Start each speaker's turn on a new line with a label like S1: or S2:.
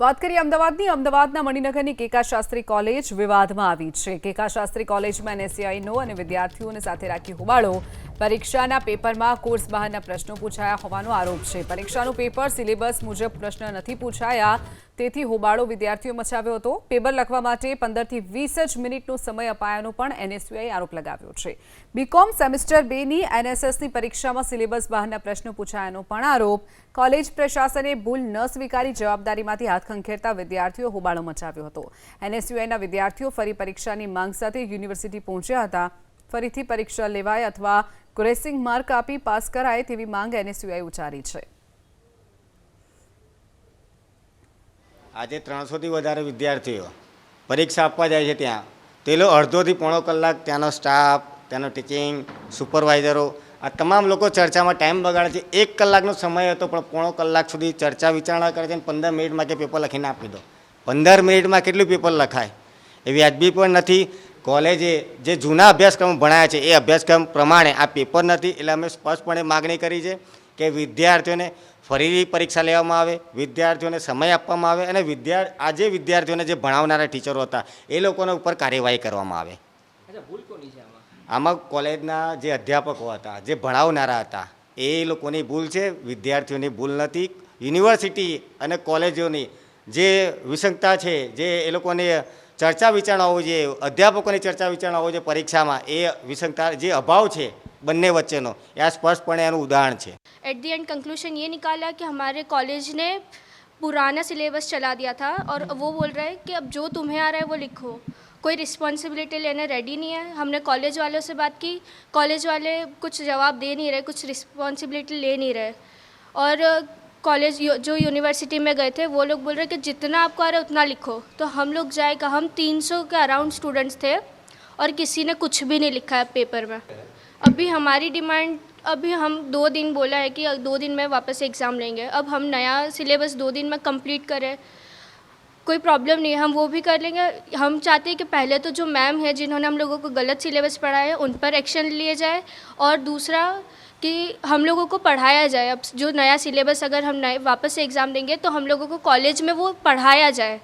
S1: વાત કરીએ અમદાવાદની અમદાવાદના મણિનગરની કેકા શાસ્ત્રી કોલેજ વિવાદમાં આવી છે। કેકા શાસ્ત્રી કોલેજમાં એનએસયુઆઈનો અને વિદ્યાર્થીઓને સાથે રાખી હોબાળો। પરીક્ષાના પેપરમાં કોર્સ બહારના પ્રશ્નો પૂછાયા હોવાનો આરોપ છે। પરીક્ષાનું પેપર સિલેબસ મુજબ પ્રશ્ન નથી પૂછાયા, તેથી હોબાળો વિદ્યાર્થીઓ મચાવ્યો હતો। પેપર લખવા માટે 15 થી 20 જ મિનિટનો સમય અપાયાનો પણ એનએસયુઆઈ આરોપ લગાવ્યો છે। બીકોમ સેમેસ્ટર 2 ની એનએસએસની પરીક્ષામાં સિલેબસ બહારના પ્રશ્નો પૂછાયાનો પણ આરોપ। કોલેજ પ્રશાસને ભૂલ ન સ્વીકારી જવાબદારીમાંથી હાથ ખંખેરતા વિદ્યાર્થીઓ હોબાળો મચાવ્યો હતો। એનએસયુઆઈના વિદ્યાર્થીઓ ફરી પરીક્ષાની માંગ સાથે યુનિવર્સિટી પહોંચ્યા હતા। ફરીથી પરીક્ષા લેવાય અથવા ગ્રેસિંગ માર્ક આપી પાસ કરાય તેવી માંગ એનએસયુઆઈ ઉચ્ચારી છે।
S2: આજે 300 થી વધારે વિદ્યાર્થીઓ પરીક્ષા આપવા જાય છે। ત્યાં તે લોકો અડધોથી પોણો કલાક ત્યાંનો સ્ટાફ, ત્યાંનો ટીચિંગ, સુપરવાઇઝરો આ તમામ લોકો ચર્ચામાં ટાઈમ બગાડે છે। 1 કલાકનો સમય હતો પણ પોણો કલાક સુધી ચર્ચા વિચારણા કરે છે અને 15 મિનિટમાં કે પેપર લખીને આપી દો। 15 મિનિટમાં કેટલું પેપર લખાય? એ વ્યાજબી પણ નથી। કોલેજે જે જૂના અભ્યાસક્રમ ભણાયા છે એ અભ્યાસક્રમ પ્રમાણે આ પેપર નથી। એટલે અમે સ્પષ્ટપણે માગણી કરી છે કે વિદ્યાર્થીઓને ફરી પરીક્ષા લેવામાં આવે, વિદ્યાર્થીઓને સમય આપવામાં આવે અને આજે વિદ્યાર્થીઓને જે ભણાવનારા ટીચરો હતા એ લોકોના ઉપર કાર્યવાહી કરવામાં આવે। આમાં કોલેજના જે અધ્યાપકો હતા, જે ભણાવનારા હતા એ લોકોની ભૂલ છે, વિદ્યાર્થીઓની ભૂલ નથી। યુનિવર્સિટી અને કોલેજોની જે વિસંગતા છે, જે એ લોકોની ચર્ચા વિચારણા હોવી જોઈએ, અધ્યાપકોની ચર્ચા વિચારણા હોવી જોઈએ પરીક્ષામાં, એ વિસંગતા જે અભાવ છે બંને વચ્ચેનો એ આ સ્પષ્ટપણે એનું ઉદાહરણ છે।
S3: एट दी एंड कंक्लूशन ये निकाला कि हमारे कॉलेज ने पुराना सिलेबस चला दिया था और वो बोल रहा है कि अब जो तुम्हें आ रहा है वो लिखो, कोई रिस्पॉन्सिबिलिटी लेने रेडी नहीं है। हमने कॉलेज वालों से बात की, कॉलेज वाले कुछ जवाब दे नहीं रहे, कुछ रिस्पॉन्सिबिलिटी ले नहीं रहे। और कॉलेज जो यूनिवर्सिटी में गए थे वो लोग बोल रहे कि जितना आपको आ रहा है उतना लिखो। तो हम लोग जाएगा, हम 300 के अराउंड स्टूडेंट्स थे और किसी ने कुछ भी नहीं लिखा है पेपर में। अभी हमारी डिमांड, अभी हम 2 दिन बोला है कि 2 दिन में वापस एग्ज़ाम लेंगे। अब हम नया सिलेबस 2 दिन में कंप्लीट करें, कोई प्रॉब्लम नहीं है, हम वो भी कर लेंगे। हम चाहते हैं कि पहले तो जो मैम है जिन्होंने हम लोगों को गलत सिलेबस पढ़ाया है उन पर एक्शन लिए जाए, और दूसरा कि हम लोगों को पढ़ाया जाए। अब जो नया सिलेबस अगर हम नए वापस से एग्ज़ाम देंगे तो हम लोगों को कॉलेज में वो पढ़ाया जाए।